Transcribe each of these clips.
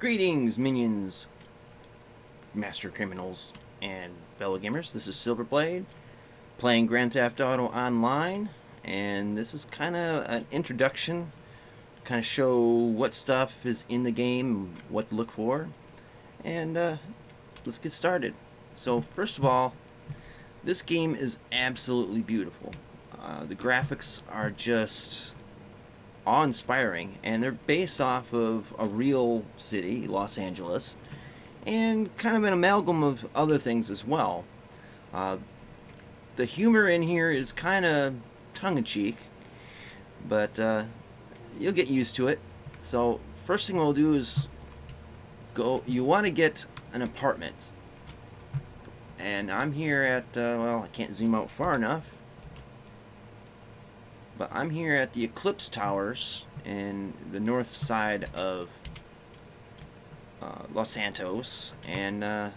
Greetings, minions, master criminals, and fellow gamers. This is Silverblade, playing Grand Theft Auto Online, and this is kind of an introduction, kind of show what stuff is in the game, what to look for, and let's get started. So first of all, this game is absolutely beautiful. The graphics are just awe-inspiring, and they're based off of a real city, Los Angeles, and kind of an amalgam of other things as well. The humor in here is kind of tongue-in-cheek, but you'll get used to it. So first thing we'll do is you want to get an apartment, and I'm here at well, I can't zoom out far enough, but I'm here at the Eclipse Towers in the north side of Los Santos, and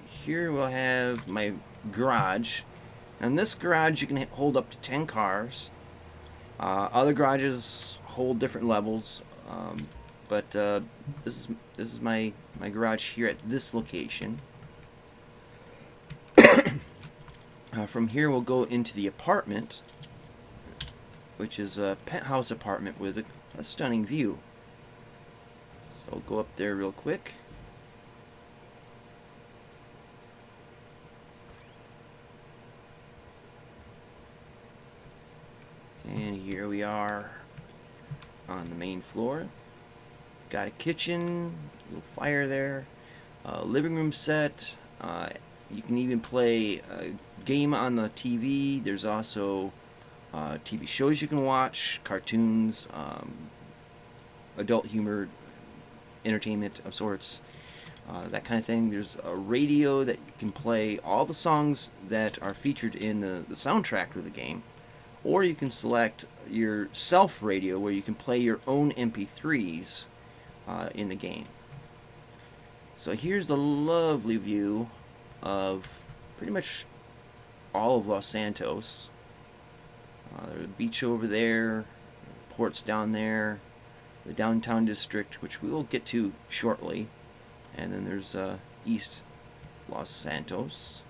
here we'll have my garage. And this garage you can hold up to 10 cars. Other garages hold different levels, but this is my garage here at this location. From here we'll go into the apartment, which is a penthouse apartment with a stunning view. So I'll go up there real quick. And here we are on the main floor. Got a kitchen, a little fire there, living room set. You can even play a game on the TV. There's also TV shows you can watch, cartoons, adult humor, entertainment of sorts, that kind of thing. There's a radio that you can play all the songs that are featured in the soundtrack of the game, or you can select your self radio where you can play your own MP3s in the game. So here's the lovely view of pretty much all of Los Santos. There's a beach over there, ports down there, the downtown district, which we will get to shortly, and then there's East Los Santos.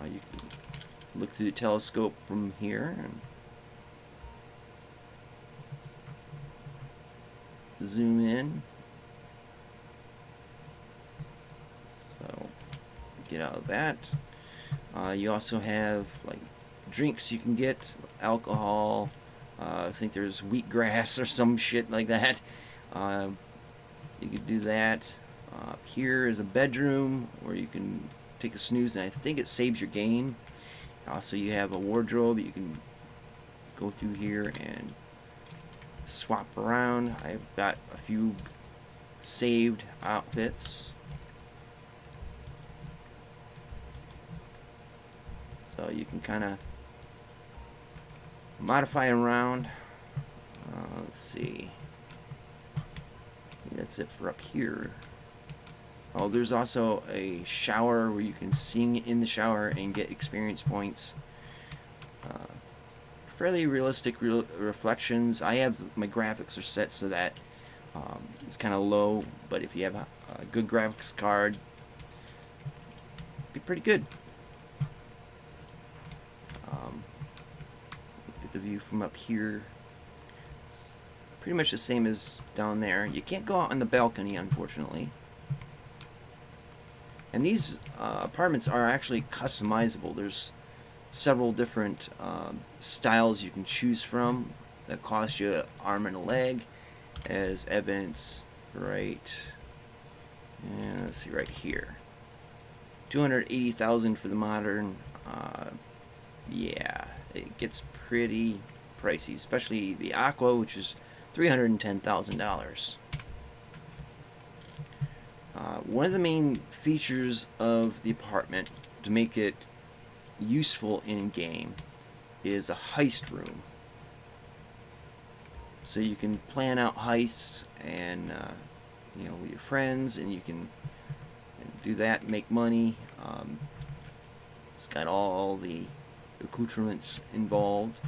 You can look through the telescope from here and zoom in. So get out of that. You also have like drinks you can get, alcohol. I think there's wheatgrass or some shit like that. You could do that. Here is a bedroom where you can take a snooze, and I think it saves your game. Also, you have a wardrobe. You can go through here and swap around. I've got a few saved outfits. So you can kind of modify around. Let's see. That's it for up here. Oh, there's also a shower where you can sing in the shower and get experience points. Fairly realistic reflections. I have my graphics are set so that it's kind of low, but if you have a good graphics card, it'd be pretty good. The view from up here is pretty much the same as down there. You can't go out on the balcony, unfortunately. And these apartments are actually customizable. There's several different styles you can choose from that cost you an arm and a leg, as evidence right. And let's see right here. 280,000 for the modern. Yeah, it gets pretty pricey, especially the Aqua, which is $310,000. One of the main features of the apartment to make it useful in game is a heist room. So you can plan out heists and with your friends, and you can do that, make money. It's got all the accoutrements involved,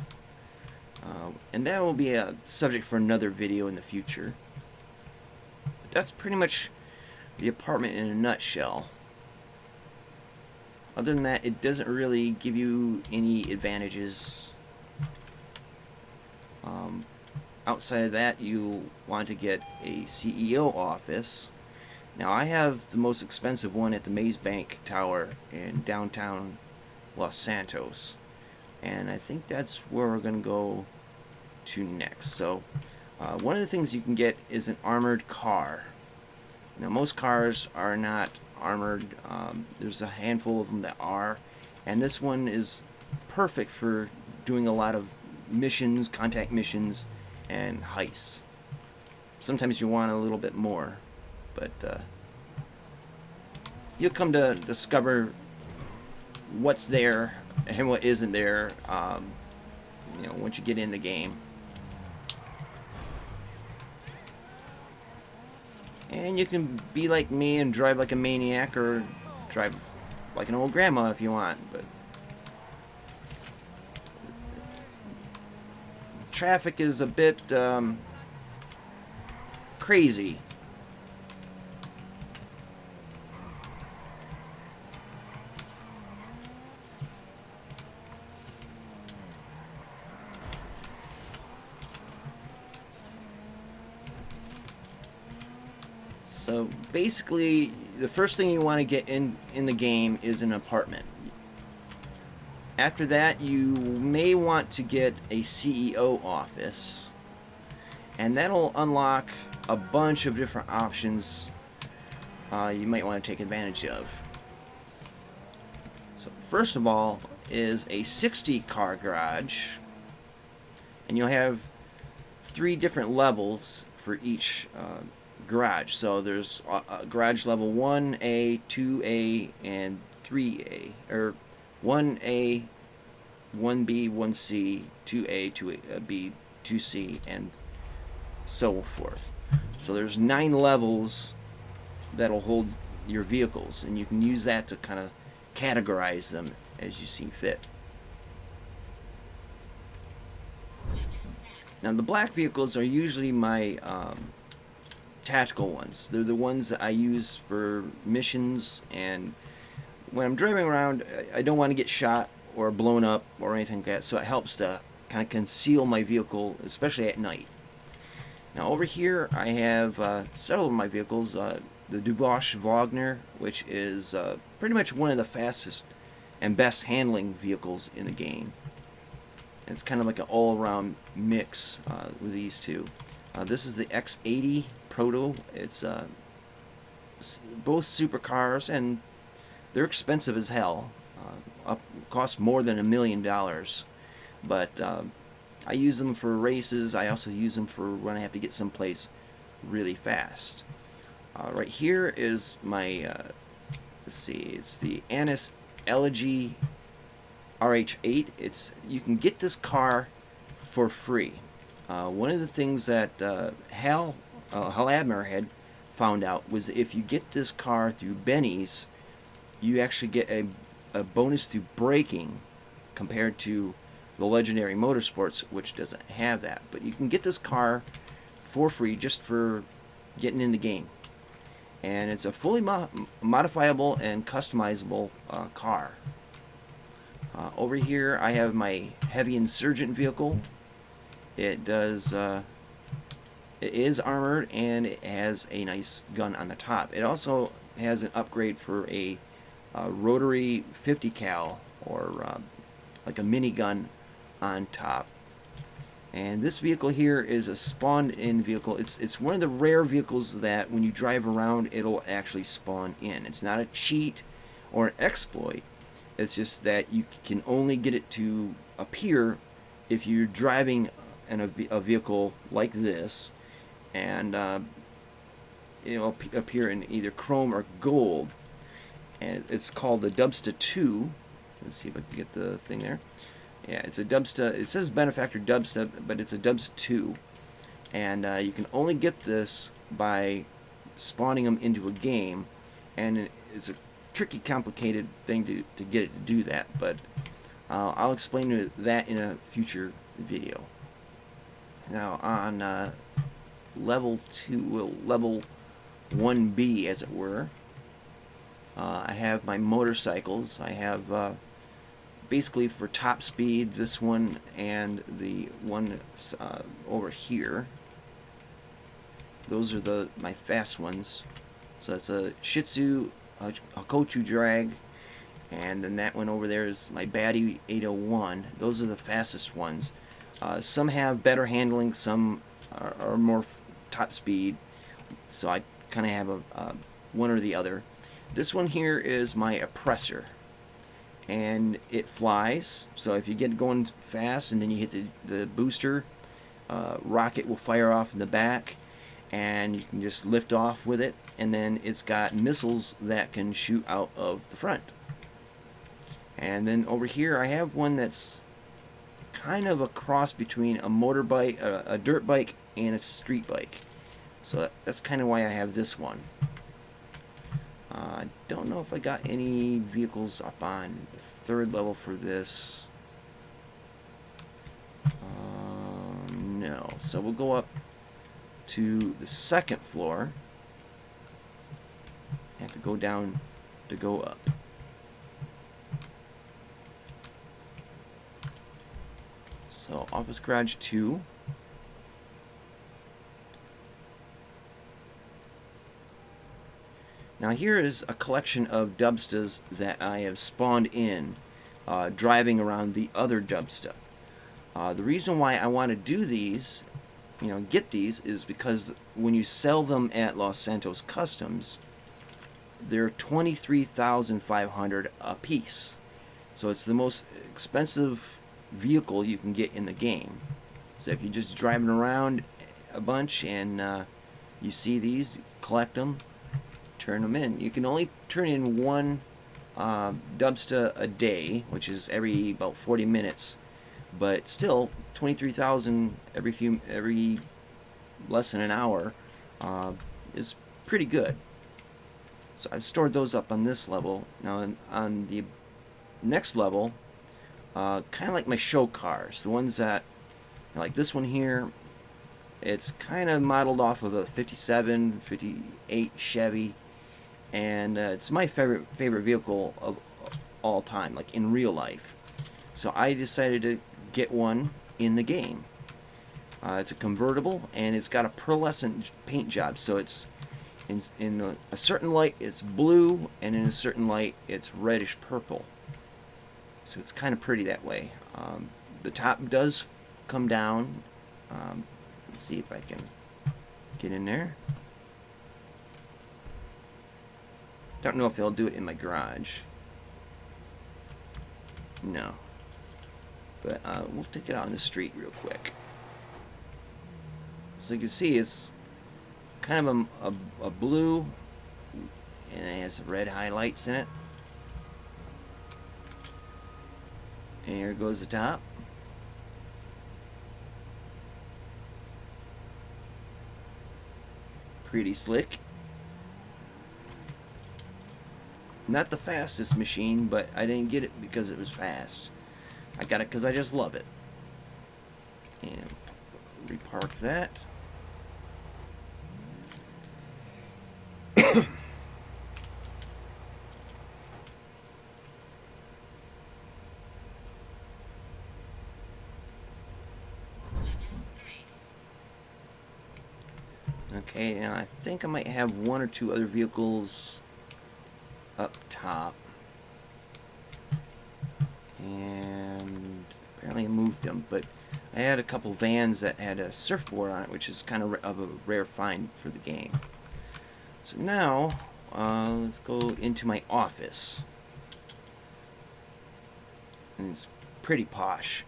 and that will be a subject for another video in the future. that's pretty much the apartment in a nutshell. Other than that, it doesn't really give you any advantages. Outside of that, you want to get a CEO office. Now, I have the most expensive one at the Maze Bank Tower in downtown Los Santos. And I think that's where we're going to go to next. So, one of the things you can get is an armored car. Now, most cars are not armored. There's a handful of them that are. And this one is perfect for doing a lot of missions, contact missions, and heists. Sometimes you want a little bit more, but you'll come to discover what's there and what isn't there, once you get in the game. And you can be like me and drive like a maniac, or drive like an old grandma if you want, but traffic is a bit crazy. So basically, the first thing you want to get in the game is an apartment. After that, you may want to get a CEO office, and that'll unlock a bunch of different options you might want to take advantage of. So first of all is a 60 car garage, and you'll have 3 different levels for each garage. So there's garage level 1A, 2A, and 3A, or 1A, 1B, 1C, 2A, 2B, 2C, and so forth. So there's 9 levels that'll hold your vehicles, and you can use that to kind of categorize them as you see fit. Now, the black vehicles are usually my tactical ones. They're the ones that I use for missions, and when I'm driving around, I don't want to get shot or blown up or anything like that, so it helps to kind of conceal my vehicle, especially at night. Now over here I have several of my vehicles. The Dubois Wagner, which is pretty much one of the fastest and best handling vehicles in the game. It's kind of like an all-around mix with these two. This is the X80 Proto. It's both supercars, and they're expensive as hell. Cost more than $1 million. But I use them for races. I also use them for when I have to get someplace really fast. Right here is my, let's see, it's the Annis Elegy RH8. You can get this car for free. One of the things that Haladmer had found out was if you get this car through Benny's, you actually get a bonus through braking compared to the Legendary Motorsports, which doesn't have that. But you can get this car for free just for getting in the game. And it's a fully modifiable and customizable car. Over here I have my heavy insurgent vehicle. It does it is armored, and it has a nice gun on the top. It also has an upgrade for a rotary 50 cal, or like a minigun on top. And this vehicle here is a spawned in vehicle. It's one of the rare vehicles that when you drive around it'll actually spawn in. It's not a cheat or an exploit. It's just that you can only get it to appear if you're driving in a vehicle like this, and it'll appear in either chrome or gold. And it's called the Dubsta 2. Let's see if I can get the thing there. Yeah, it's a Dubsta. It says Benefactor Dubsta, but it's a Dubsta 2. And you can only get this by spawning them into a game. And it's a tricky, complicated thing to get it to do that. But I'll explain that in a future video. Now, on level 2, level S01-B, as it were. I have my motorcycles. I have basically for top speed this one and the one over here. Those are my fast ones. So it's a Shih Tzu, a Kochu drag, and then that one over there is my Baddie 801. Those are the fastest ones. Some have better handling, some are more top speed. So I kind of have a one or the other. This one here is my oppressor, and it flies. So if you get going fast and then you hit the booster, rocket will fire off in the back, and you can just lift off with it. And then it's got missiles that can shoot out of the front. And then over here I have one that's kind of a cross between a motorbike, a dirt bike, and a street bike. So that's kind of why I have this one. I don't know if I got any vehicles up on the 3rd level for this. No. So we'll go up to the 2nd floor. I have to go down to go up. So Office Garage 2. Now here is a collection of Dubstas that I have spawned in driving around the other Dubsta. The reason why I want to do these, get these, is because when you sell them at Los Santos Customs, they're $23,500 a piece. So it's the most expensive vehicle you can get in the game. So if you're just driving around a bunch and you see these, collect them, turn them in. You can only turn in one Dubsta a day, which is every about 40 minutes, but still 23,000 every less than an hour is pretty good. So I've stored those up on this level. Now on the next level, kind of like my show cars, the ones that, like this one here, it's kind of modeled off of a 57, 58 Chevy, and it's my favorite vehicle of all time, like in real life. So I decided to get one in the game. It's a convertible, and it's got a pearlescent paint job, so it's in a certain light it's blue, and in a certain light it's reddish purple. So it's kind of pretty that way. The top does come down. Let's see if I can get in there. Don't know if they'll do it in my garage. No. But we'll take it out on the street real quick. So you can see it's kind of a blue, and it has red highlights in it. And here goes the top. Pretty slick. Not the fastest machine, but I didn't get it because it was fast. I got it because I just love it. And repark that. Okay, now I think I might have one or two other vehicles up top. And apparently I moved them, but I had a couple vans that had a surfboard on it, which is kind of a rare find for the game. So now, let's go into my office. And it's pretty posh.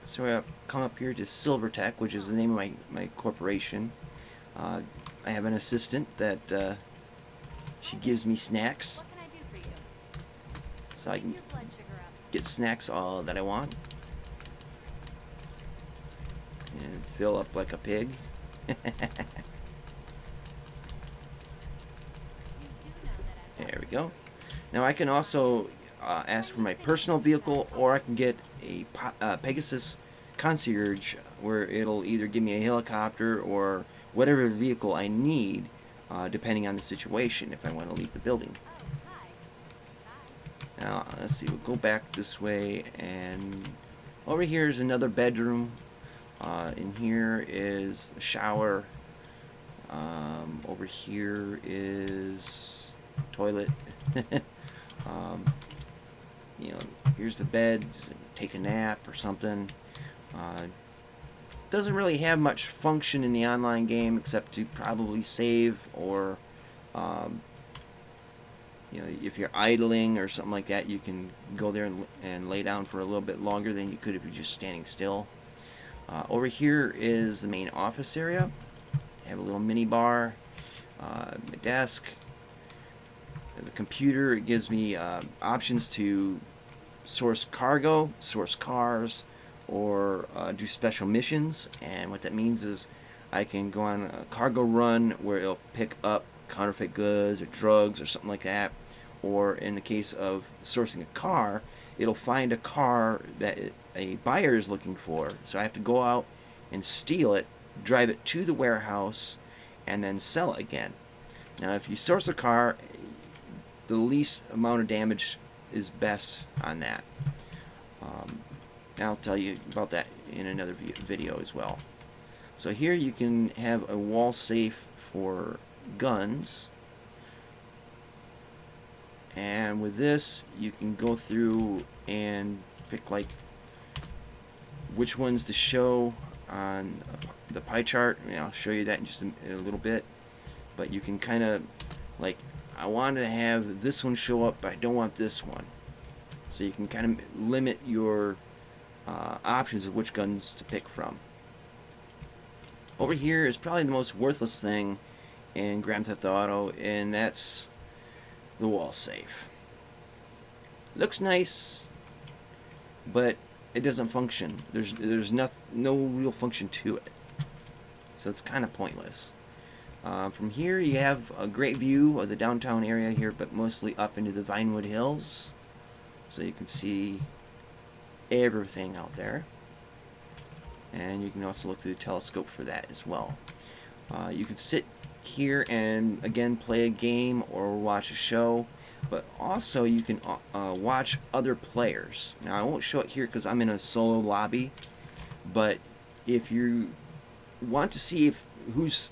So I come up here to SilverTech, which is the name of my corporation. I have an assistant that she gives me snacks. What can I do for you? So I can Your blood sugar up. get snacks all that I want. And fill up like a pig. You do know that There we go. Now I can also ask for my personal vehicle, or I can get a Pegasus concierge, where it'll either give me a helicopter or whatever vehicle I need, depending on the situation, if I want to leave the building. Oh, hi. Bye. Now, let's see, we'll go back this way, and over here is another bedroom. In here is the shower. Over here is toilet. You know, here's the bed. Take a nap or something. Doesn't really have much function in the online game except to probably save, or you know, if you're idling or something like that, you can go there and lay down for a little bit longer than you could if you're just standing still. Over here is the main office area. I have a little mini bar, my desk, the computer. It gives me options to source cargo, source cars, or do special missions. And what that means is I can go on a cargo run where it'll pick up counterfeit goods or drugs or something like that. Or in the case of sourcing a car, it'll find a car that a buyer is looking for. So I have to go out and steal it, drive it to the warehouse, and then sell it again. Now, if you source a car, the least amount of damage is best on that. I'll tell you about that in another video as well. So here you can have a wall safe for guns. And with this, you can go through and pick like which ones to show on the pie chart. I mean, I'll show you that in just a little bit. But you can kind of like, I want to have this one show up, but I don't want this one. So you can kind of limit your options of which guns to pick from. Over here is probably the most worthless thing in Grand Theft Auto, and that's the wall safe. Looks nice, but it doesn't function. There's no real function to it, so it's kind of pointless. From here you have a great view of the downtown area here, but mostly up into the Vinewood Hills, so you can see everything out there. And you can also look through the telescope for that as well. You can sit here and again play a game or watch a show, but also you can watch other players. Now I won't show it here because I'm in a solo lobby, but if you want to see who's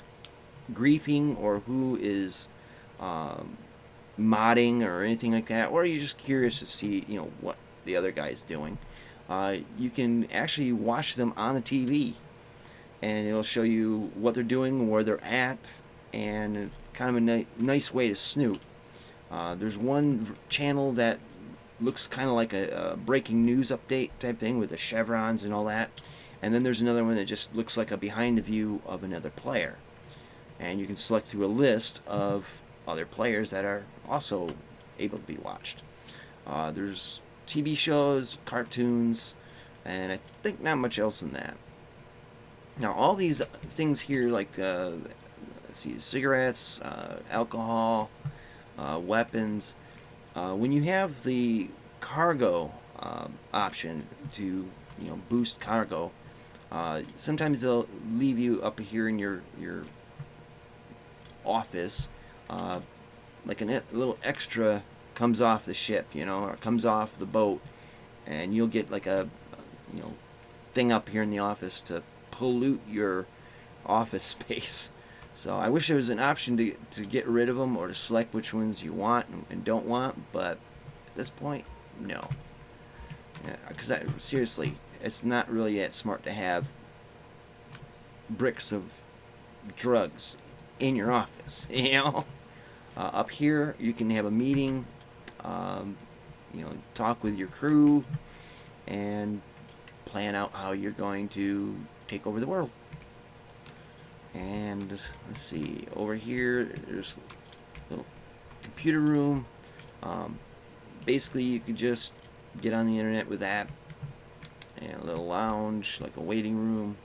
griefing or who is modding or anything like that, or you're just curious to see, you know, what the other guy's doing, you can actually watch them on the TV, and it'll show you what they're doing, where they're at, and kind of a nice way to snoop. There's one channel that looks kind of like a breaking news update type thing with the chevrons and all that, and then there's another one that just looks like a behind the view of another player, and you can select through a list of other players that are also able to be watched. There's TV shows, cartoons, and I think not much else than that. Now all these things here, like let's see, cigarettes, alcohol, weapons, when you have the cargo option to, you know, boost cargo, sometimes they'll leave you up here in your office, like a little extra comes off the ship, you know, or comes off the boat, and you'll get like a, you know, thing up here in the office to pollute your office space. So I wish there was an option to get rid of them, or to select which ones you want and don't want, but at this point, no. Because seriously, it's not really that smart to have bricks of drugs in your office, you know. Up here, you can have a meeting, you know, talk with your crew, and plan out how you're going to take over the world. And let's see, over here, there's a little computer room. Basically, you could just get on the internet with that, and a little lounge, like a waiting room.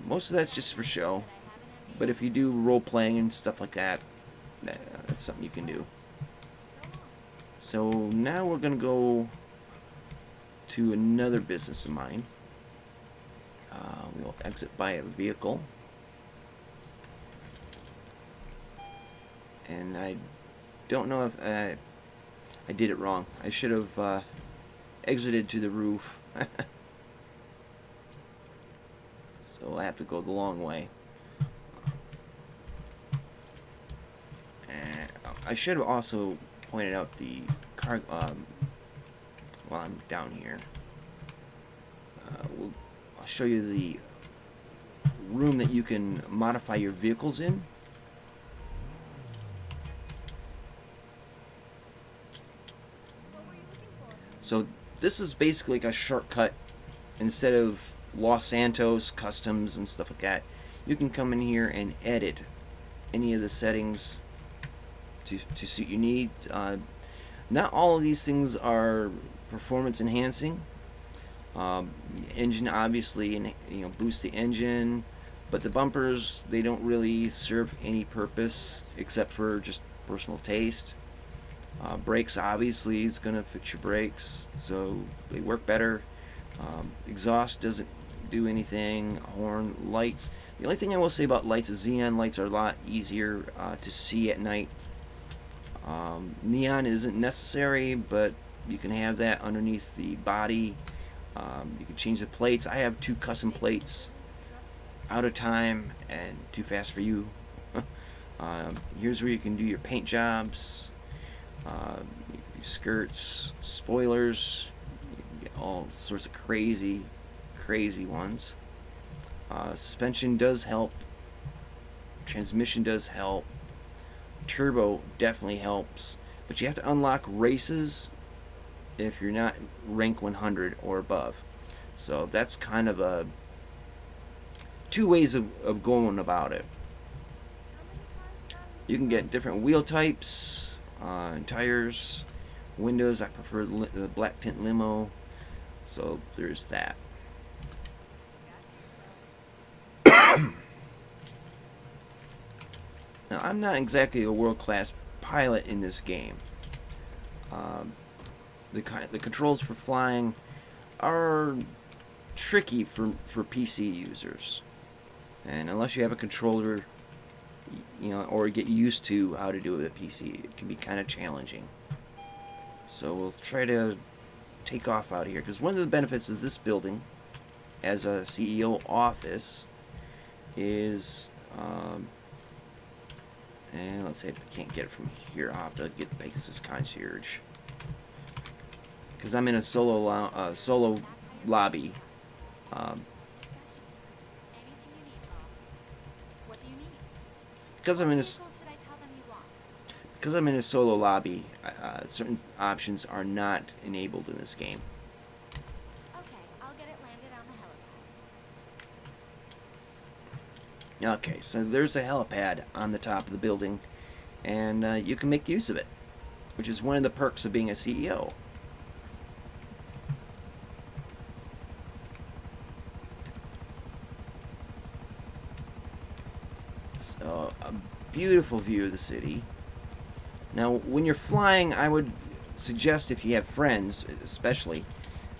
Most of that's just for show, but if you do role playing and stuff like that, that's something you can do. So now we're gonna go to another business of mine. We'll exit by a vehicle. And I don't know if I did it wrong. I should have exited to the roof. So I have to go the long way. And I should have also pointed out the car while I'm down here. I'll show you the room that you can modify your vehicles in. So this is basically like a shortcut. Instead of Los Santos customs and stuff like that, you can come in here and edit any of the settings to suit your needs. Not all of these things are performance enhancing. Engine obviously, and boosts the engine, but the bumpers, they don't really serve any purpose except for just personal taste. Brakes obviously is going to fix your brakes, so they work better. Exhaust doesn't do anything. Horn, lights. The only thing I will say about lights is xenon lights are a lot easier to see at night. Neon isn't necessary, but you can have that underneath the body. You can change the plates. I have 2 custom plates. Out of time and too fast for you. Here's where you can do your paint jobs. Your skirts, spoilers, you can get all sorts of crazy ones. Suspension does help. Transmission does help. Turbo definitely helps, but you have to unlock races if you're not rank 100 or above. So that's kind of a 2 ways of going about it. You can get different wheel types, tires, windows. I prefer the black tint limo, so there's that. Now, I'm not exactly a world-class pilot in this game. The controls for flying are tricky for PC users, and unless you have a controller, or get used to how to do it with a PC, it can be kind of challenging. So we'll try to take off out of here, because one of the benefits of this building as a CEO office is, and let's say if I can't get it from here, I'll have to get the Pegasus Concierge, because I'm in a solo lobby. Because I'm in a solo lobby, certain options are not enabled in this game. Okay, I'll get it landed on the helipad. Okay, so there's a helipad on the top of the building, and you can make use of it, which is one of the perks of being a CEO. So, a beautiful view of the city. Now, when you're flying, I would suggest, if you have friends, especially,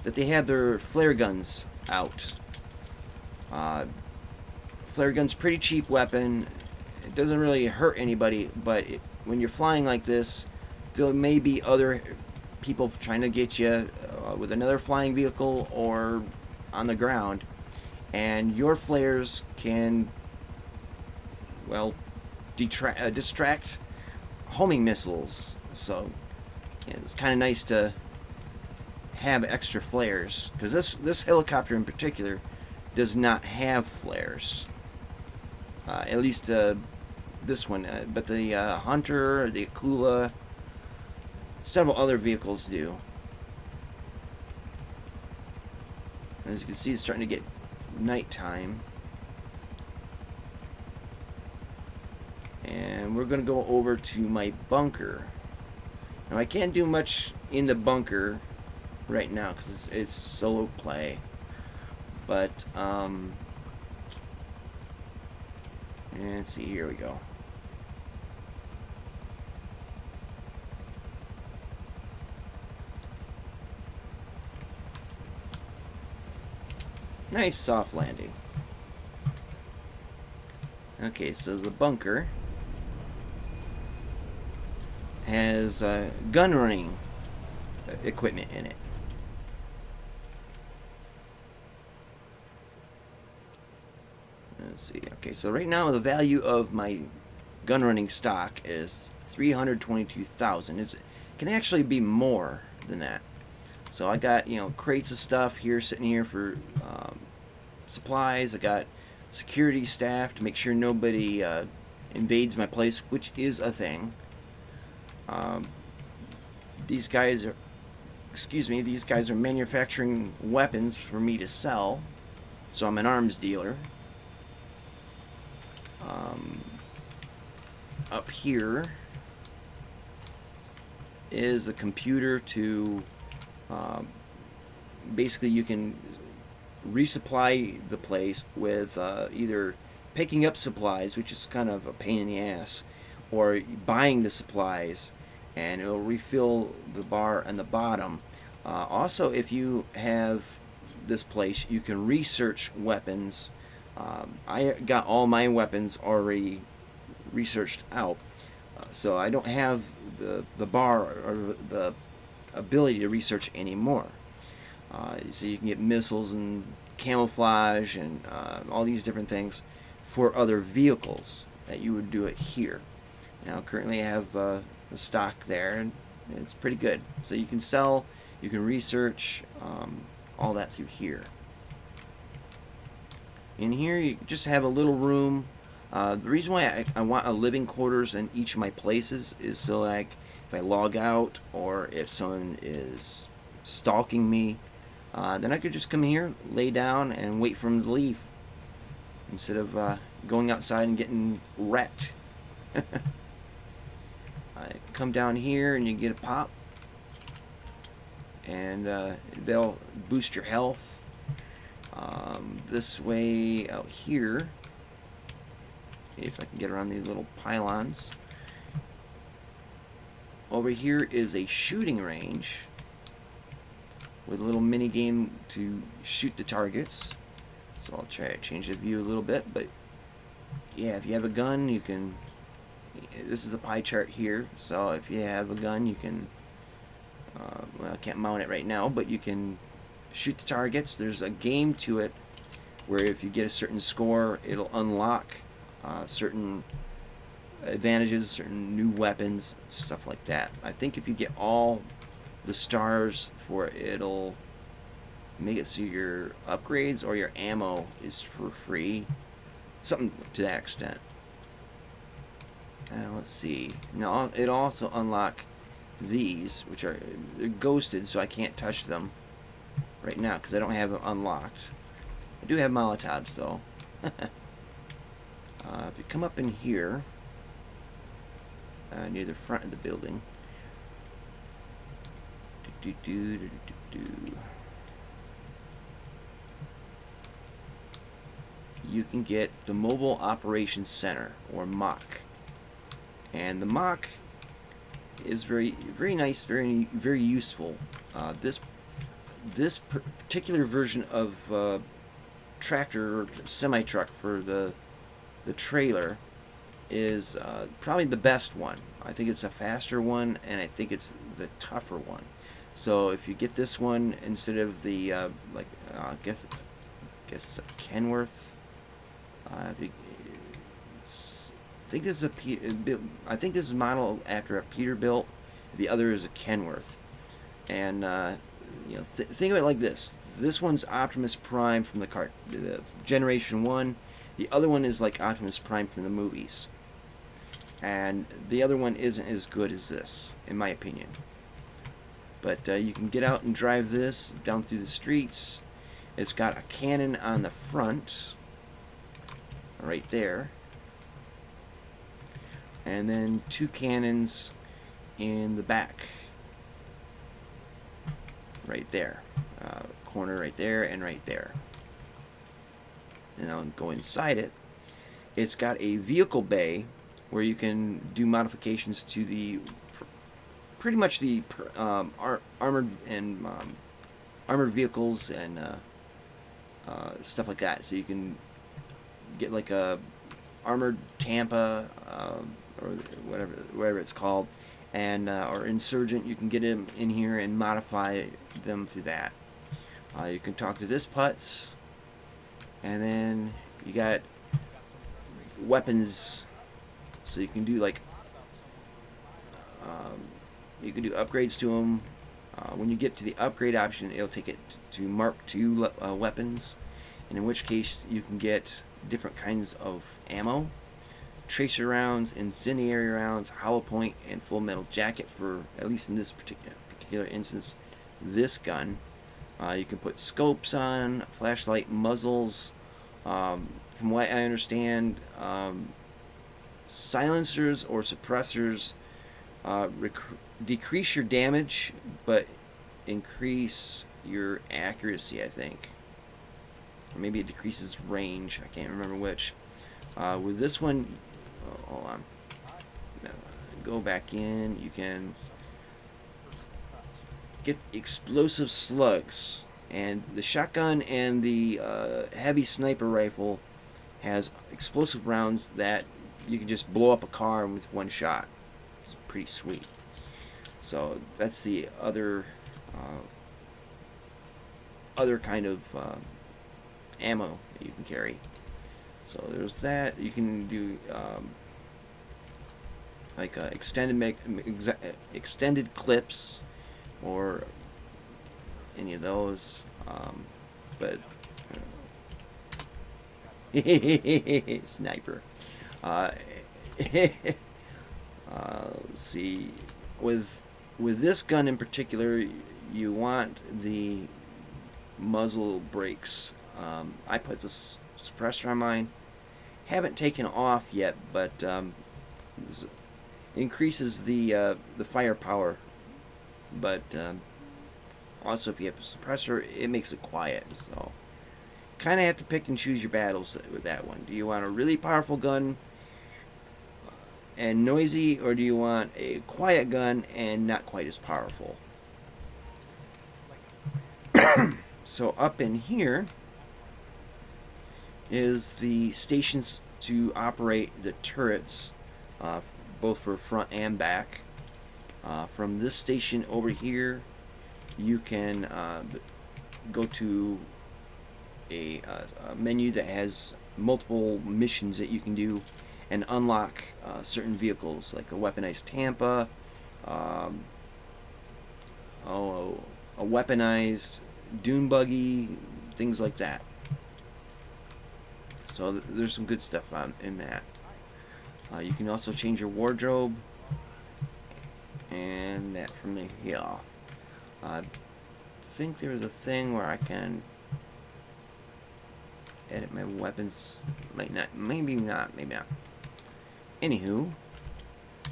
that they have their flare guns out. Flare gun's pretty cheap weapon. It doesn't really hurt anybody, but when you're flying like this, there may be other people trying to get you with another flying vehicle or on the ground, and your flares can, well, distract homing missiles. So it's kind of nice to have extra flares, because this helicopter in particular does not have flares. At least this one, but the Hunter, the Akula, several other vehicles do. As you can see, it's starting to get nighttime. And we're going to go over to my bunker. Now, I can't do much in the bunker right now because it's solo play. But, and let's see, here we go. Nice soft landing. Okay, so the bunker has gun running equipment in it. Let's see. Okay, so right now the value of my gun running stock is 322,000. It can actually be more than that. So I got, you know, crates of stuff here sitting here for supplies. I got security staff to make sure nobody invades my place, which is a thing. These guys are, excuse me, these guys are manufacturing weapons for me to sell. So I'm an arms dealer. Up here is the computer to basically you can resupply the place with either picking up supplies, which is kind of a pain in the ass, or buying the supplies, and it'll refill the bar on the bottom. Also, if you have this place, you can research weapons. I got all my weapons already researched out, so I don't have the bar or the ability to research anymore. So you can get missiles and camouflage and all these different things for other vehicles that you would do it here. Now currently I have the stock there, and it's pretty good. So you can sell, you can research, all that through here. In here you just have a little room. The reason why I want a living quarters in each of my places is so, like, if I log out or if someone is stalking me, then I could just come here, lay down, and wait for them to leave instead of going outside and getting wrecked. I come down here and you get a pop, and they'll boost your health. This way out here, if I can get around these little pylons. Over here is a shooting range with a little mini game to shoot the targets. So I'll try to change the view a little bit, but yeah, if you have a gun, you can. This is the pie chart here. So if you have a gun, you can. Well, I can't mount it right now, but you can shoot the targets. There's a game to it where if you get a certain score, it'll unlock certain advantages, certain new weapons, stuff like that. I think if you get all the stars for it, it'll make it so your upgrades or your ammo is for free, something to that extent. Let's see. Now it'll also unlock these, which are they're ghosted, so I can't touch them right now because I don't have them unlocked. I do have Molotovs though. If you come up in here, near the front of the building, you can get the Mobile Operations Center, or MOC. And the MOC is very nice, very useful. This particular version of tractor or semi-truck for the trailer is probably the best one. I think it's a faster one, and I think it's the tougher one. So if you get this one instead of the I guess it's a Kenworth. I think this is modeled after a Peterbilt. The other is a Kenworth, and you know, think of it like this. This one's Optimus Prime from the Generation 1. The other one is like Optimus Prime from the movies. And the other one isn't as good as this, in my opinion. But you can get out and drive this down through the streets. It's got a cannon on the front, right there. And then 2 cannons in the back, right there. Corner right there and right there. And I'll go inside it. It's got a vehicle bay where you can do modifications to the pretty much the armored vehicles and stuff like that. So you can get like a armored Tampa or whatever it's called, and or insurgent. You can get them in here and modify them through that. You can talk to this putz, and then you got weapons, so you can do like you can do upgrades to them. When you get to the upgrade option, it'll take it to Mark II weapons, and in which case you can get different kinds of ammo, tracer rounds, incendiary rounds, hollow point, and full metal jacket for, at least in this particular instance, this gun. You can put scopes on, flashlight muzzles. From what I understand, silencers or suppressors decrease your damage, but increase your accuracy, I think. Or maybe it decreases range. I can't remember which. With this one, hold on. Go back in. You can get explosive slugs, and the shotgun and the heavy sniper rifle has explosive rounds that you can just blow up a car with one shot. It's pretty sweet. So that's the other kind of ammo that you can carry. So there's that. You can do like extended clips or any of those, but sniper. Let's see. With this gun in particular, you want the muzzle brakes. I put this suppressor on mine. Haven't taken off yet, but this increases the firepower. But also, if you have a suppressor, it makes it quiet. So, kind of have to pick and choose your battles with that one. Do you want a really powerful gun and noisy, or do you want a quiet gun and not quite as powerful? So up in here is the stations to operate the turrets, both for front and back. From this station over here, you can go to a menu that has multiple missions that you can do and unlock certain vehicles, like a weaponized Tampa, a weaponized dune buggy, things like that. So there's some good stuff in that. You can also change your wardrobe, and that from here. I think there's a thing where I can edit my weapons. Maybe not. Anywho,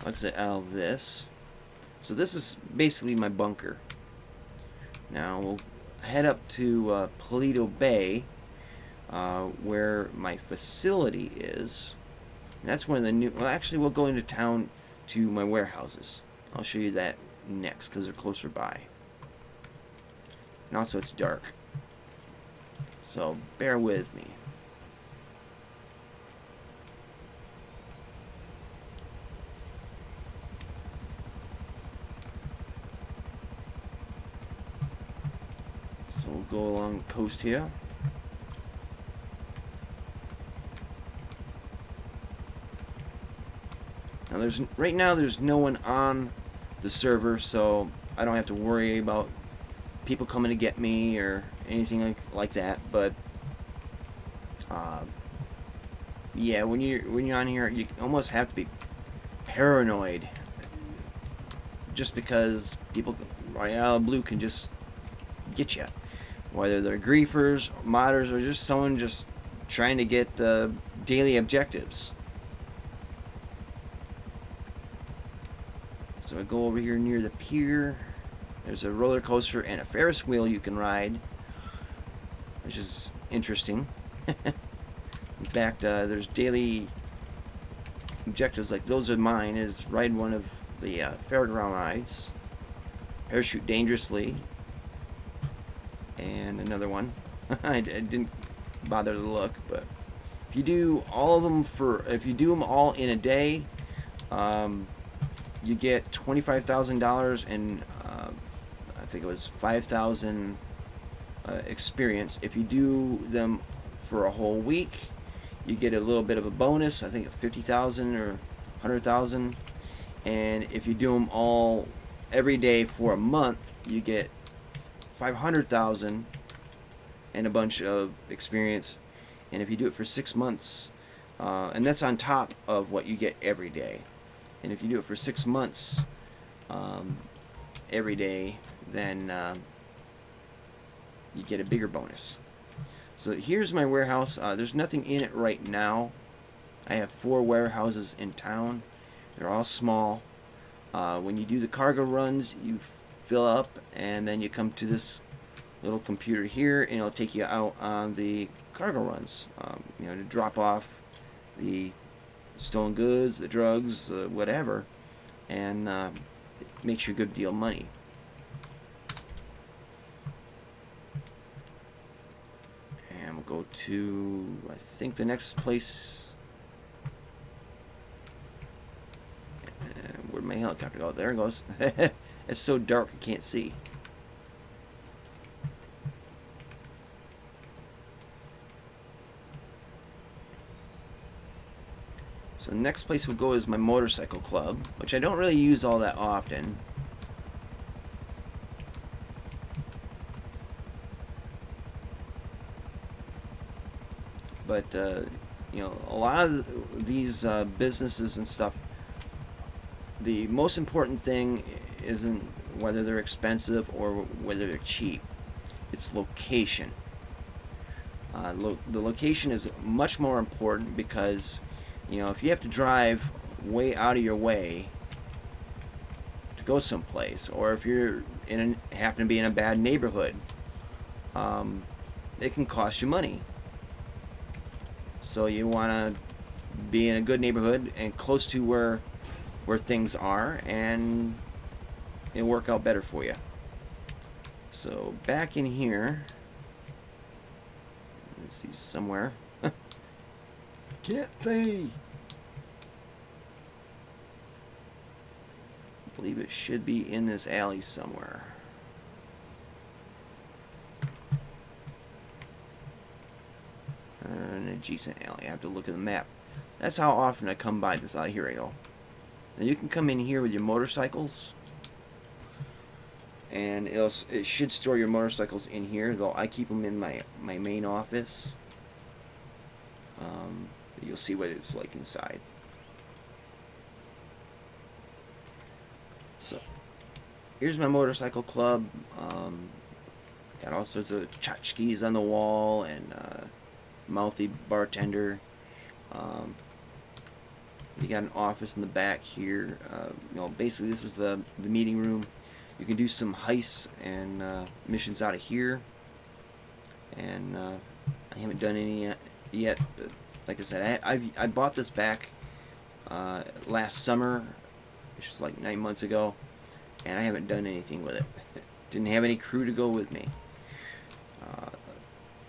let's say all this. So this is basically my bunker. Now we'll head up to Paleto Bay, where my facility is. And that's one of the new. Well, actually, we'll go into town to my warehouses. I'll show you that next because they're closer by. And also, it's dark, so bear with me. So we'll go along the coast here. Now right now there's no one on the server, so I don't have to worry about people coming to get me or anything like that. But yeah, when you're on here, you almost have to be paranoid, just because people right out of the blue can just get you, whether they're griefers, modders, or just someone just trying to get daily objectives. So I go over here near the pier. There's a roller coaster and a Ferris wheel you can ride, which is interesting. In fact, there's daily objectives, like those are mine, is ride one of the fairground rides, parachute dangerously, and another one. I didn't bother to look, but if you do all of them if you do them all in a day, you get $25,000 and I think it was 5,000 experience. If you do them for a whole week, you get a little bit of a bonus. I think 50,000 or 100,000. And if you do them all every day for a month, you get 500,000 and a bunch of experience. And if you do it for 6 months, and that's on top of what you get every day. And if you do it for 6 months every day, then you get a bigger bonus. So here's my warehouse. There's nothing in it right now. I have 4 warehouses in town. They're all small. When you do the cargo runs, you fill up, and then you come to this little computer here, and it'll take you out on the cargo runs. You know, to drop off the stolen goods, the drugs, whatever, and it makes you a good deal of money. And we'll go to, I think, the next place. And where'd my helicopter go? There it goes. It's so dark I can't see. So the next place we'll go is my motorcycle club, which I don't really use all that often. But, you know, a lot of these businesses and stuff, the most important thing isn't whether they're expensive or whether they're cheap. It's location. The location is much more important because, you know, if you have to drive way out of your way to go someplace, or if you're happen to be in a bad neighborhood, it can cost you money. So you want to be in a good neighborhood and close to where things are, and it'll work out better for you. So back in here, let's see somewhere. Can't see. I believe it should be in this alley somewhere. An adjacent alley. I have to look at the map. That's how often I come by this alley. Here I go. Now you can come in here with your motorcycles, and it should store your motorcycles in here, though I keep them in my main office. You'll see what it's like inside. So here's my motorcycle club. Got all sorts of tchotchkes on the wall, and mouthy bartender. You got an office in the back here. You know, basically this is the meeting room. You can do some heists and missions out of here. And I haven't done any yet, but like I said, I bought this back last summer, which was like 9 months ago, and I haven't done anything with it. Didn't have any crew to go with me.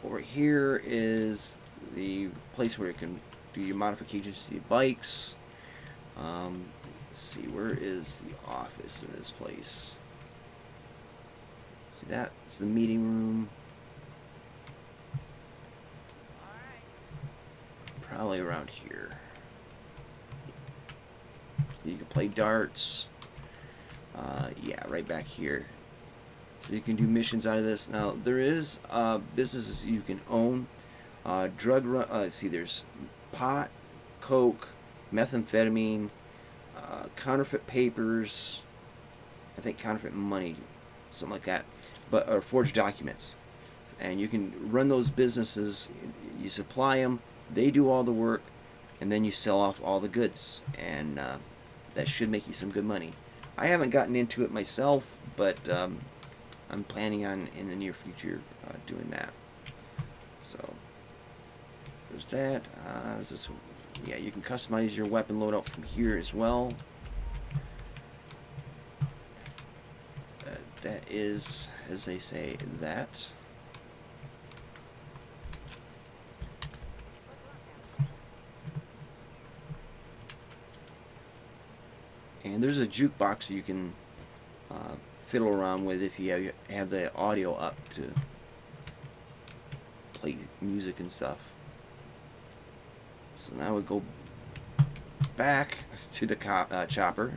Over here is the place where you can do your modifications to your bikes. Let's see, where is the office in this place? See, that's the meeting room. Probably around here. You can play darts. Yeah, right back here. So you can do missions out of this. Now, there is businesses you can own. Drug run. See, there's pot, coke, methamphetamine, counterfeit papers. I think counterfeit money, something like that. Or forged documents. And you can run those businesses. You supply them. They do all the work, and then you sell off all the goods, and that should make you some good money. I haven't gotten into it myself, but I'm planning on in the near future doing that. So there's that. Yeah, you can customize your weapon loadout from here as well. That is, as they say, that. And there's a jukebox you can fiddle around with if you have the audio up to play music and stuff. So now we go back to the chopper.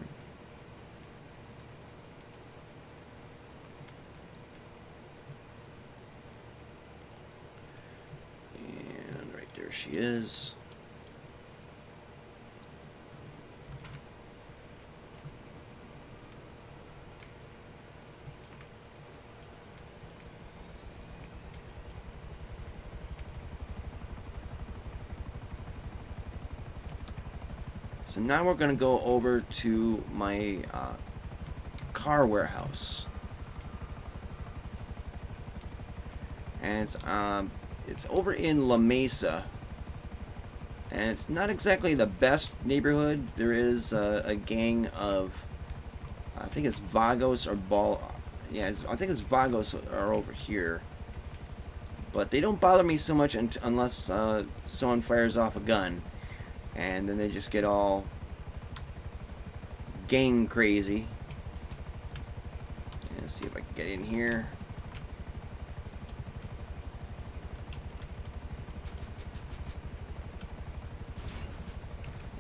And right there she is. So now we're going to go over to my car warehouse, and it's over in La Mesa, and it's not exactly the best neighborhood. There is a gang of, I think it's Vagos or I think it's Vagos are over here, but they don't bother me so much unless someone fires off a gun. And then they just get all gang crazy. Let's see if I can get in here.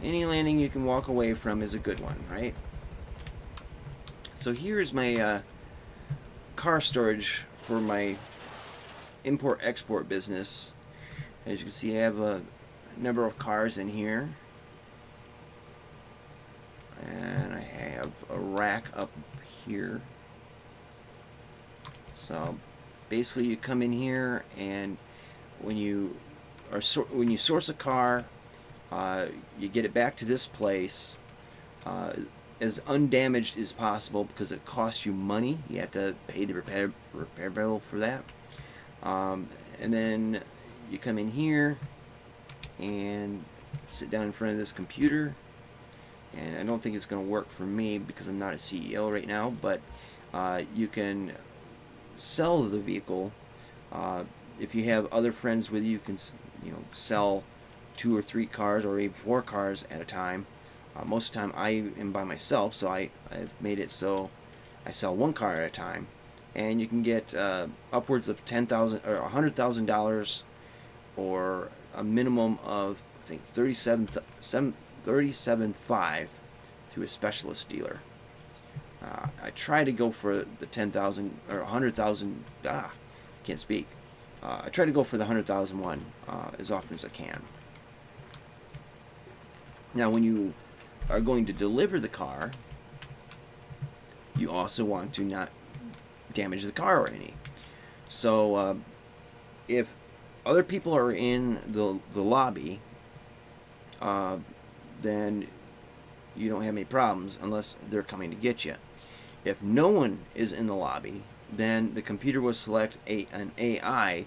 Any landing you can walk away from is a good one, right? So here's my car storage for my import-export business. As you can see, I have a number of cars in here, and I have a rack up here. So basically you come in here, and when you source a car, you get it back to this place as undamaged as possible, because it costs you money. You have to pay the repair bill for that, and then you come in here and sit down in front of this computer. And I don't think it's going to work for me because I'm not a CEO right now, but you can sell the vehicle. If you have other friends with you, you can sell 2 or 3 cars or even 4 cars at a time. Most of the time I am by myself, so I've made it so I sell 1 car at a time, and you can get upwards of $10,000 or $100,000, or a minimum of, I think, $37,500 through a specialist dealer. I try to go for the 10,000 or 100,000. Can't speak. I try to go for the 100,000 one as often as I can. Now, when you are going to deliver the car, you also want to not damage the car or any. So if other people are in the lobby, then you don't have any problems unless they're coming to get you. If no one is in the lobby, then the computer will select an AI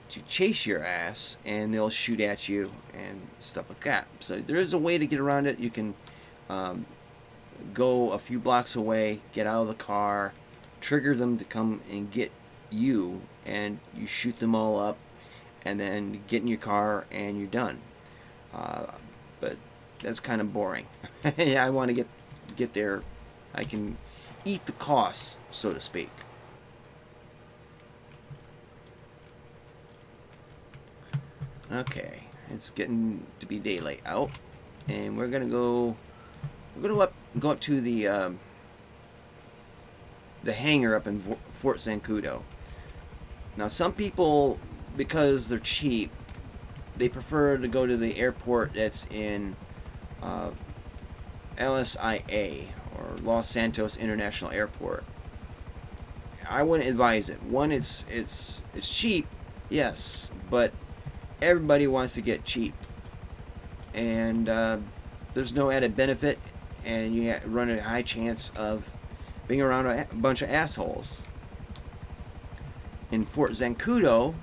to chase your ass, and they'll shoot at you and stuff like that. So there is a way to get around it. You can go a few blocks away, get out of the car, trigger them to come and get you, and you shoot them all up, and then get in your car and you're done. But that's kind of boring. I want to get there. I can eat the costs, so to speak. Okay, it's getting to be daylight out, and we're gonna go up to the hangar up in Fort Zancudo. Now, some people, because they're cheap, they prefer to go to the airport that's in LSIA, or Los Santos International Airport. I wouldn't advise it. One, it's cheap, yes, but everybody wants to get cheap, and there's no added benefit, and you run a high chance of being around a bunch of assholes. In Fort Zancudo,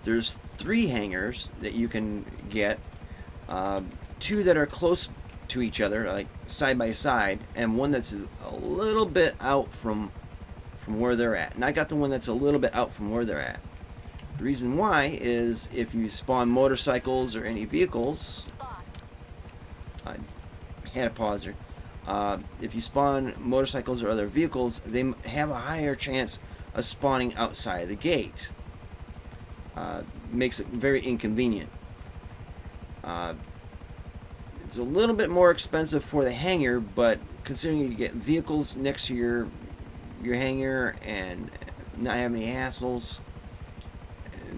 there's 3 hangars that you can get, 2 that are close to each other, like side by side, and one that's a little bit out from where they're at. And I got the one that's a little bit out from where they're at. The reason why is if you spawn motorcycles or any vehicles, I had a pause there. if you spawn motorcycles or other vehicles, they have a higher chance of spawning outside of the gate. Makes it very inconvenient. It's a little bit more expensive for the hangar, but considering you get vehicles next to your hangar and not have any hassles,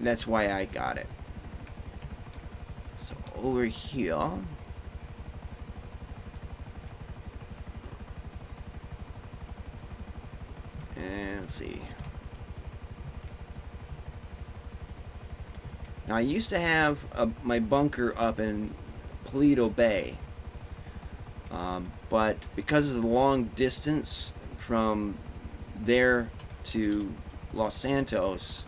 that's why I got it. So over here, and let's see. Now I used to have my bunker up in Paleto Bay, but because of the long distance from there to Los Santos,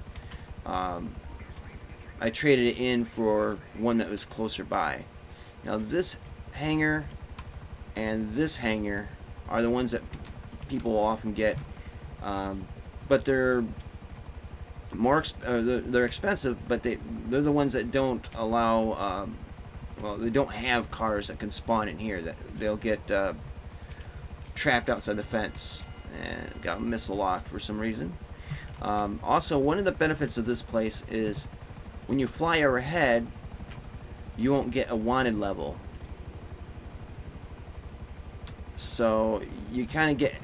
I traded it in for one that was closer by. Now this hangar and this hangar are the ones that people often get, but they're they're expensive, but they're the ones that don't allow. Well, they don't have cars that can spawn in here. That they'll get trapped outside the fence and got missile locked for some reason. Also, one of the benefits of this place is when you fly overhead, you won't get a wanted level. So you kind of get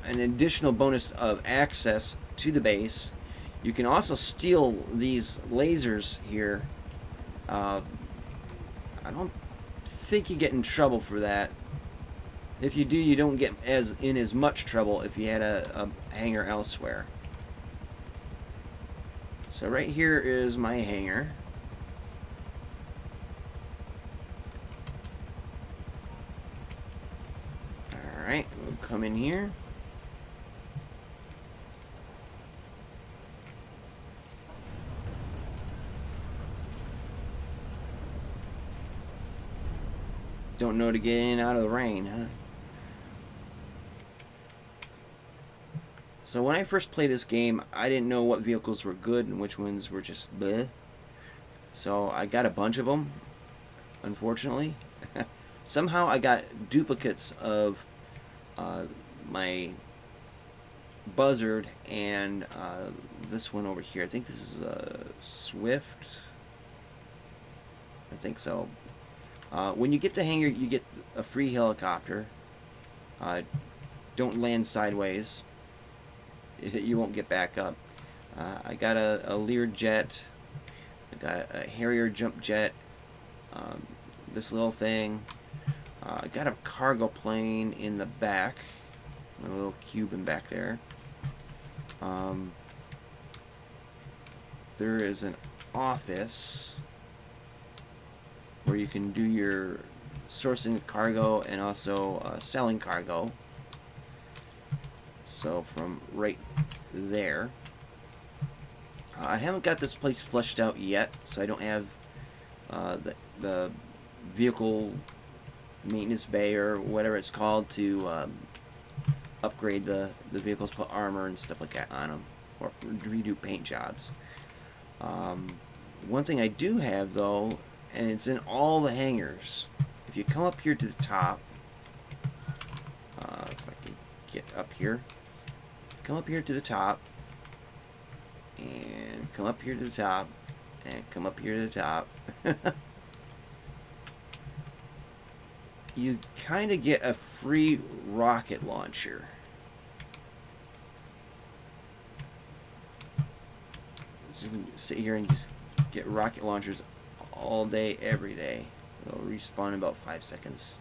an additional bonus of access to the base. You can also steal these lasers here. I don't think you get in trouble for that. If you do, you don't get in as much trouble if you had a hangar elsewhere. So right here is my hangar. Alright, we'll come in here. Don't know to get in and out of the rain, huh? So when I first played this game, I didn't know what vehicles were good and which ones were just bleh. So I got a bunch of them, unfortunately. Somehow I got duplicates of my Buzzard and this one over here. I think this is a Swift. I think so. When you get the hangar, you get a free helicopter. Don't land sideways. You won't get back up. I got a Lear jet. I got a Harrier jump jet. This little thing. I got a cargo plane in the back. A little cube in back there. There is an office where you can do your sourcing cargo and also selling cargo. So from right there. I haven't got this place fleshed out yet, so I don't have the vehicle maintenance bay or whatever it's called to upgrade the vehicles, put armor and stuff like that on them, or redo paint jobs. One thing I do have though, and it's in all the hangars, if you come up here to the top, if I can get up here, come up here to the top, and come up here to the top, and come up here to the top. You kind of get a free rocket launcher. So you can sit here and just get rocket launchers all day, every day. It'll respawn in about 5 seconds.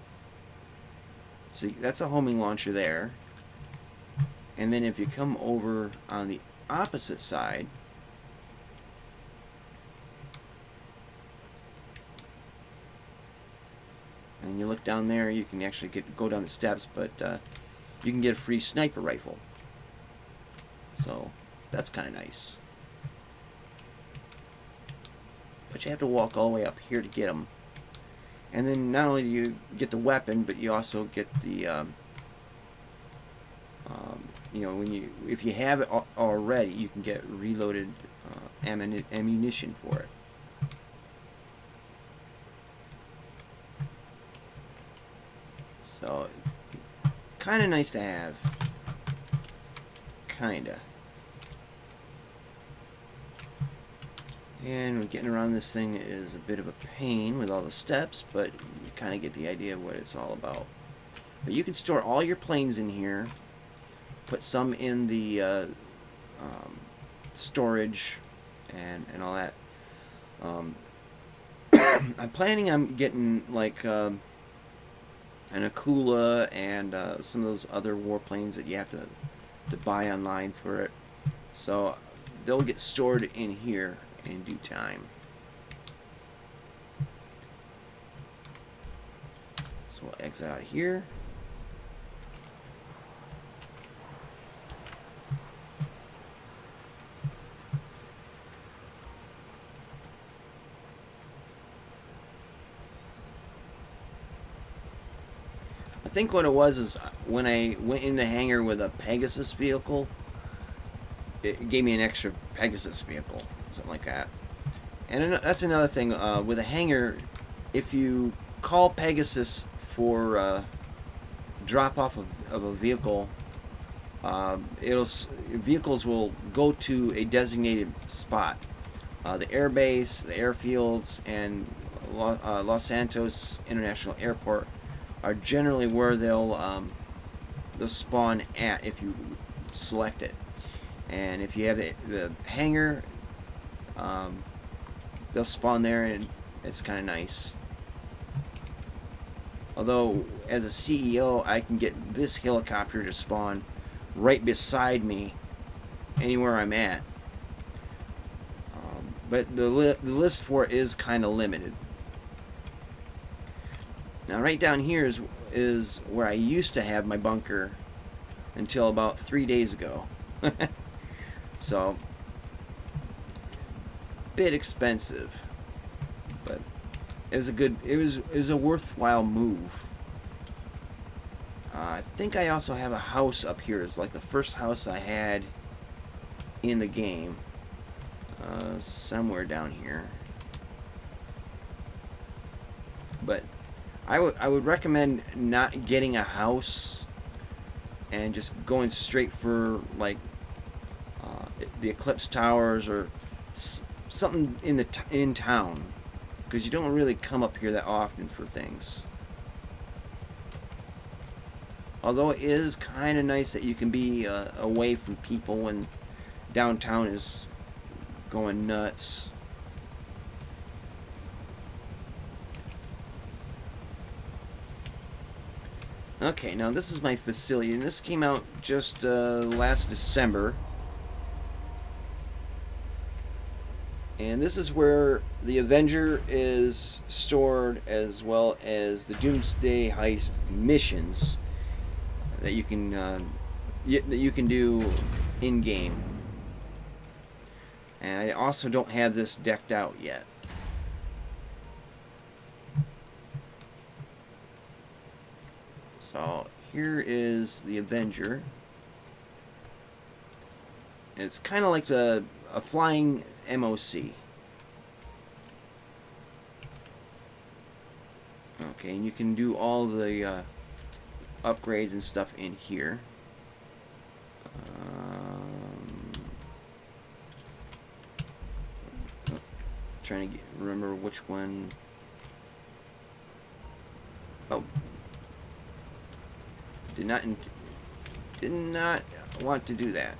So that's a homing launcher there. And then if you come over on the opposite side, and you look down there, you can actually go down the steps, but you can get a free sniper rifle. So that's kind of nice. But you have to walk all the way up here to get them. And then not only do you get the weapon, but you also get the you know, if you have it already, you can get reloaded ammunition for it. So kind of nice to have. Kinda. And getting around this thing is a bit of a pain with all the steps, but you kind of get the idea of what it's all about. But you can store all your planes in here, put some in the storage and all that. I'm planning on getting like an Akula and some of those other warplanes that you have to buy online for it. So they'll get stored in here in due time. So we'll exit out of here. I think what it was is when I went in the hangar with a Pegasus vehicle, it gave me an extra Pegasus vehicle, something like that. And that's another thing with a hangar. If you call Pegasus for drop off of a vehicle, vehicles will go to a designated spot. The airbase, the airfields, and Los Santos International Airport are generally where they'll spawn at if you select it. And if you have the hangar, they'll spawn there, and it's kind of nice. Although, as a CEO, I can get this helicopter to spawn right beside me anywhere I'm at. But the list for it is kind of limited. Now, right down here is where I used to have my bunker until about 3 days ago. So, bit expensive, but it was a worthwhile move. I think I also have a house up here. It's like the first house I had in the game, somewhere down here. But I would recommend not getting a house and just going straight for like the Eclipse Towers or something in town, because you don't really come up here that often for things. Although it is kind of nice that you can be away from people when downtown is going nuts. Okay, now this is my facility, and this came out just last December. And this is where the Avenger is stored, as well as the Doomsday Heist missions that you can do in game. And I also don't have this decked out yet. So here is the Avenger. It's kind of like a flying MOC. Okay, and you can do all the upgrades and stuff in here. Trying to remember which one. Oh, did not want to do that.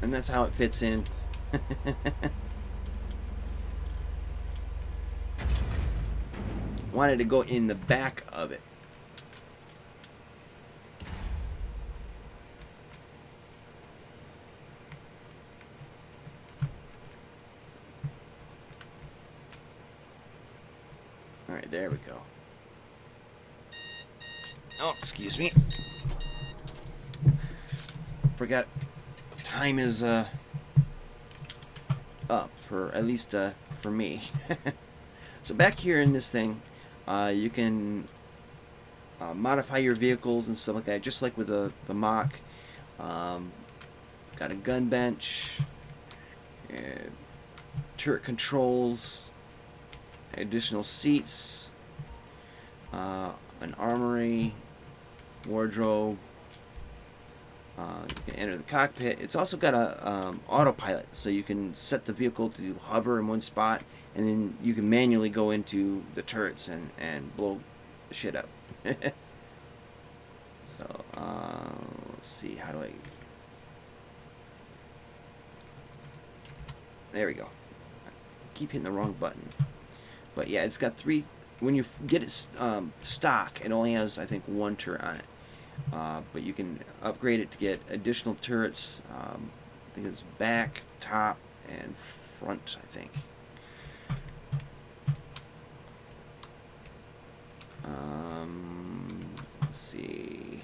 And that's how it fits in. Wanted to go in the back of it. Alright, there we go. Oh, excuse me. Forgot time is up, for at least for me. So back here in this thing, you can modify your vehicles and stuff like that, just like with the Mach. Got a gun bench, turret controls, additional seats, an armory, wardrobe. You can enter the cockpit. It's also got a autopilot, so you can set the vehicle to hover in one spot, and then you can manually go into the turrets and blow the shit up. So, let's see, how do I... There we go. I keep hitting the wrong button. But yeah, it's got 3... When you get it stock, it only has, I think, 1 turret on it. But you can upgrade it to get additional turrets. I think it's back, top, and front, I think. Let's see.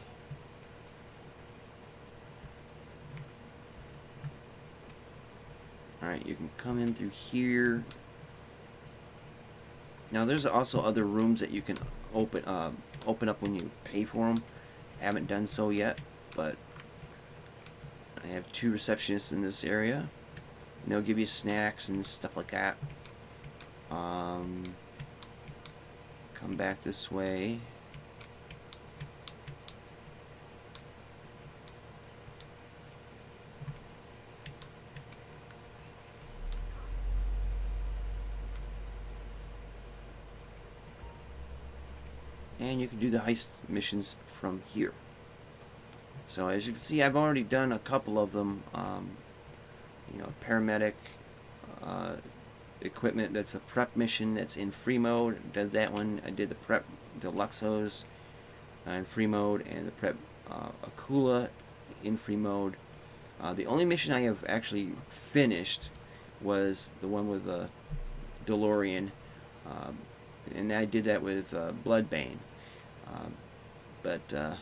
Alright, you can come in through here. Now there's also other rooms that you can open up when you pay for them. I haven't done so yet, but I have 2 receptionists in this area. And they'll give you snacks and stuff like that. Come back this way. And you can do the heist missions from here. So as you can see, I've already done a couple of them. You know, paramedic equipment. That's a prep mission. That's in free mode. Did that one. I did the prep deluxos in free mode, and the prep Akula in free mode. The only mission I have actually finished was the one with the DeLorean, and I did that with Bloodbane. But I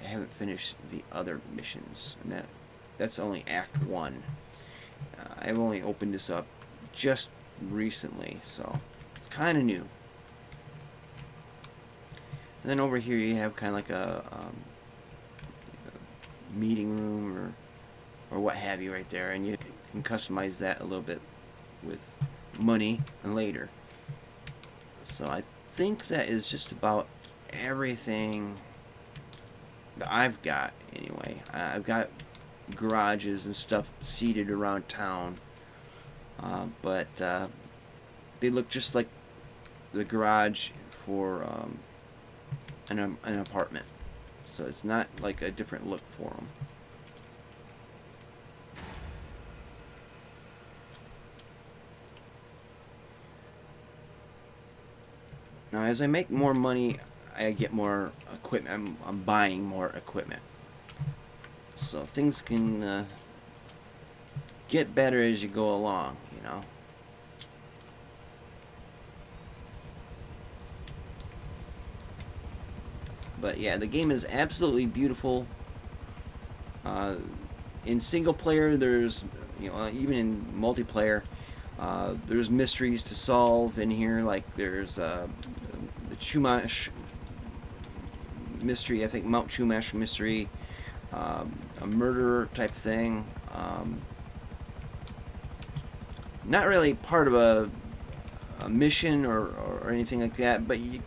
haven't finished the other missions, and that's only Act 1. I've only opened this up just recently, so it's kind of new. And then over here you have kind of like a meeting room or what have you right there, and you can customize that a little bit with money and later. So I think that is just about everything that I've got anyway. I've got garages and stuff seated around town, but they look just like the garage for an apartment, so it's not like a different look for them. Now as I make more money, I get more equipment. I'm buying more equipment, so things can get better as you go along, you know. But yeah, the game is absolutely beautiful. In single player, there's, you know, even in multiplayer, there's mysteries to solve in here. Like there's the Chumash mystery, I think Mount Chumash mystery, a murderer type thing. Not really part of a mission or anything like that, but you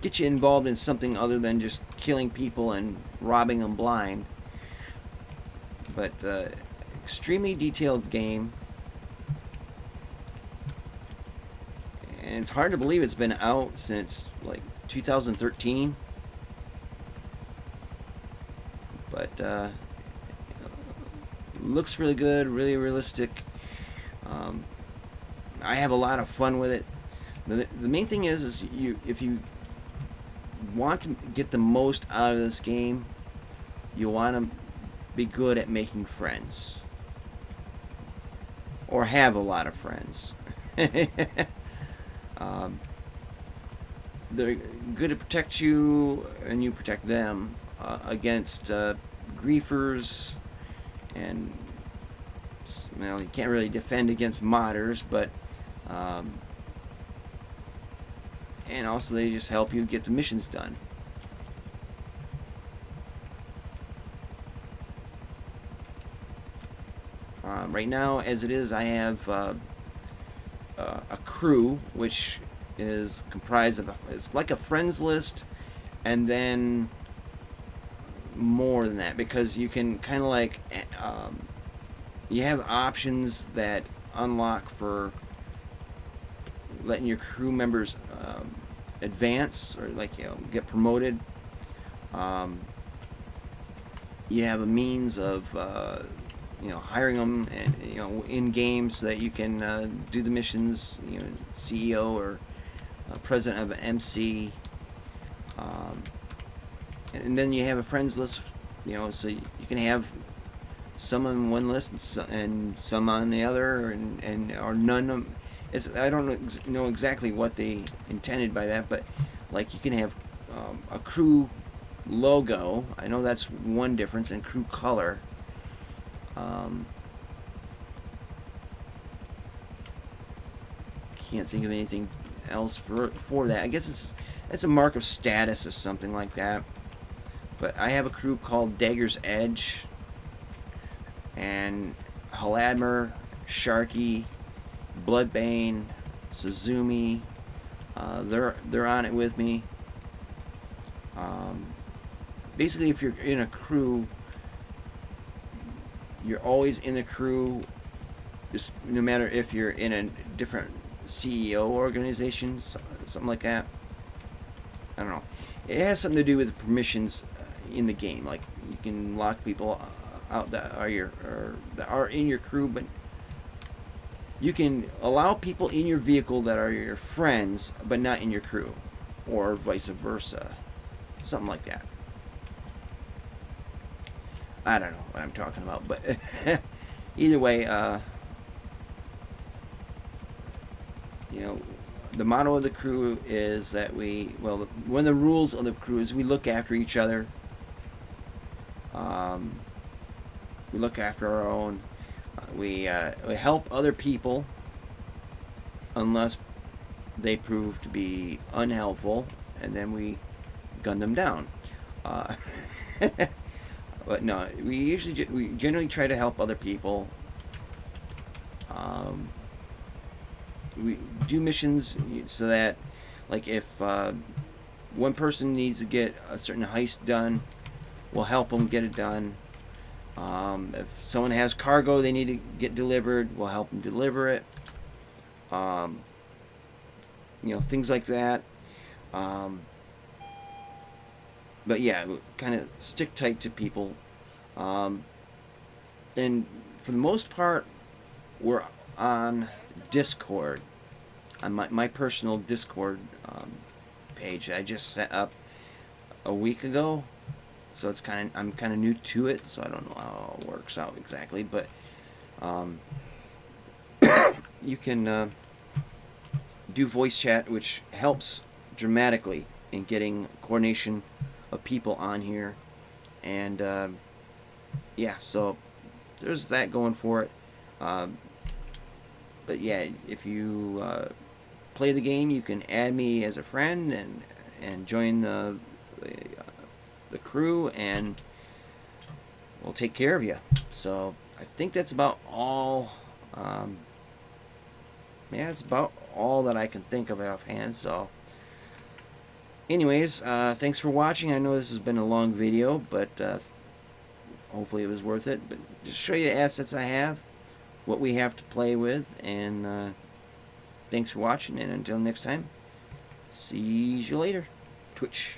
get you involved in something other than just killing people and robbing them blind. But extremely detailed game, and it's hard to believe it's been out since like 2013. But looks really good, really realistic. I have a lot of fun with it. The main thing is if you want to get the most out of this game, you want to be good at making friends, or have a lot of friends. They're good to protect you, and you protect them against griefers, and well, you can't really defend against modders, but and also they just help you get the missions done. Right now, as it is, I have a crew, which is comprised of it's like a friends list, and then more than that, because you can kind of like you have options that unlock for letting your crew members advance or like get promoted. You have a means of hiring them and in game so that you can do the missions. CEO or president of MC. And then you have a friends list, so you can have some on one list and some on the other, and or none of them. I don't know exactly what they intended by that, but like you can have a crew logo. I know that's one difference, and crew color. Can't think of anything else for that. I guess it's a mark of status or something like that. But I have a crew called Dagger's Edge, and Haladmer, Sharky, Bloodbane, Suzumi, they're on it with me. Basically, if you're in a crew, you're always in the crew, just no matter if you're in a different CEO organization, something like that. I don't know. It has something to do with the permissions in the game. Like you can lock people out that are in your crew, but you can allow people in your vehicle that are your friends, but not in your crew, or vice versa, something like that. I don't know what I'm talking about, but either way, the motto of the crew is that one of the rules of the crew is we look after each other. We look after our own. We help other people unless they prove to be unhelpful, and then we gun them down. But no, we generally try to help other people. We do missions so that, like, if one person needs to get a certain heist done, we'll help them get it done. If someone has cargo they need to get delivered, we'll help them deliver it. Things like that. But yeah, kind of stick tight to people. And for the most part, we're on Discord, on my personal Discord page. I just set up a week ago, so I'm kind of new to it, so I don't know how it works out exactly. But you can do voice chat, which helps dramatically in getting coordination of people on here, and yeah, so there's that going for it. But yeah, if you play the game, you can add me as a friend and join the crew, and we'll take care of you. So I think that's about all. Yeah, it's about all that I can think of offhand. So anyways, thanks for watching. I know this has been a long video, but hopefully it was worth it. But just show you assets I have, what we have to play with, and thanks for watching, and until next time, see you later. Twitch.